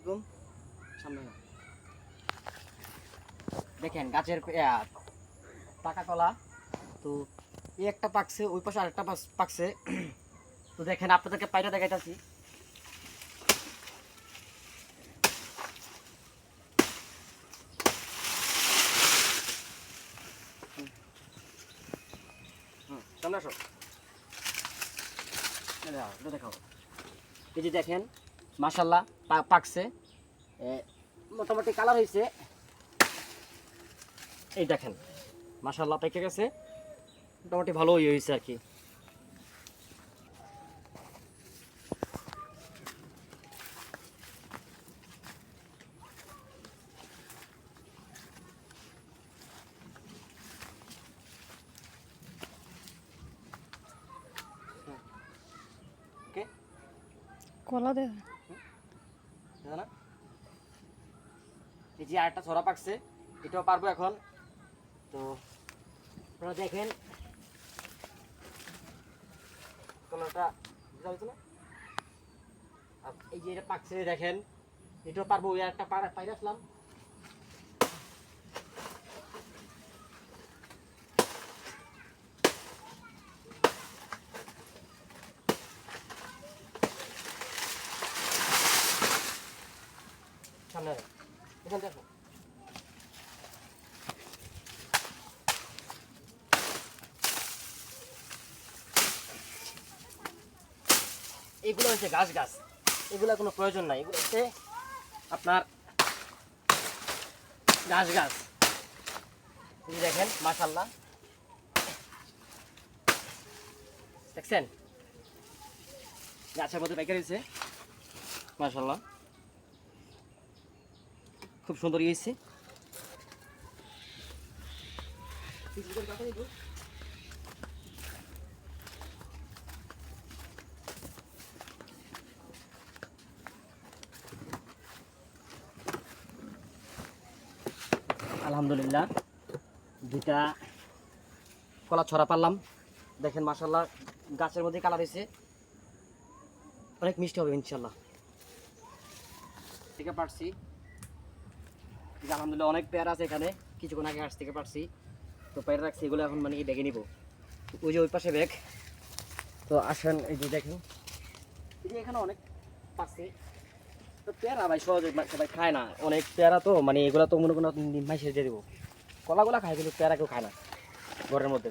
আলাইকুম। সামনে দেখেন গাছের পাকা কলা, তো এই একটা পাকছে, ওই পাশে আরেকটা পাকছে। তো দেখেন আপনাদেরকে পাইটা দেখাইতেছি। সামনে আসো, এটা দেখাও। এই যে দেখেন মাশাল্লাহ পাকছে, মোটামুটি কালার হয়েছে। এই দেখেন মাশাল্লাহ পেকে গেছে, মোটামুটি ভালো হয়েছে আর কি। ওকে, কলা দে না এই যে আরেকটা ছড়া পাকছে, এটাও পারবো এখন। তো আপনারা দেখেন কলাটা বুঝা হয়েছে না? আর এই যে এটা পাকছে দেখেন, এটাও পারবো। ওই একটা পাইরে আসলাম। সামনে এখান দেখো, এগুলো হচ্ছে গাছ, এগুলো কোনো প্রয়োজন নাই। এগুলো হচ্ছে আপনার গাছ। এই যে দেখেন মাশাল্লাহ, দেখছেন গাছের মধ্যে পেকে রয়েছে মাশাল্লাহ, খুব সুন্দর হয়েছে। আলহামদুলিল্লাহ দুইটা কলা ছড়া পারলাম। দেখেন মাশাল্লাহ গাছের মধ্যে কালার হয়েছে, অনেক মিষ্টি হবে ইনশাল্লাহ। থেকে পারছি আলহামদুলিল্লাহ, অনেক পেয়ারা আছে এখানে, কিছুক্ষণ আগে গাছ থেকে পারছি। তো পেয়ারা রাখছি, এগুলো এখন মানে কি ব্যাগে নিব। ওই যে ওই পাশে ব্যাগ। তো আসেন, এই যে দেখেন এই যে এখানে অনেক পাচ্ছি। তো পেয়ারা ভাই সহজে সবাই খায় না, অনেক পেয়ারা তো মানে এগুলো তো মনে কোনো মাইসে দিয়ে দেবো। কলাগুলা খায় কিন্তু পেয়ারা কেউ খায় না ঘরের মধ্যে।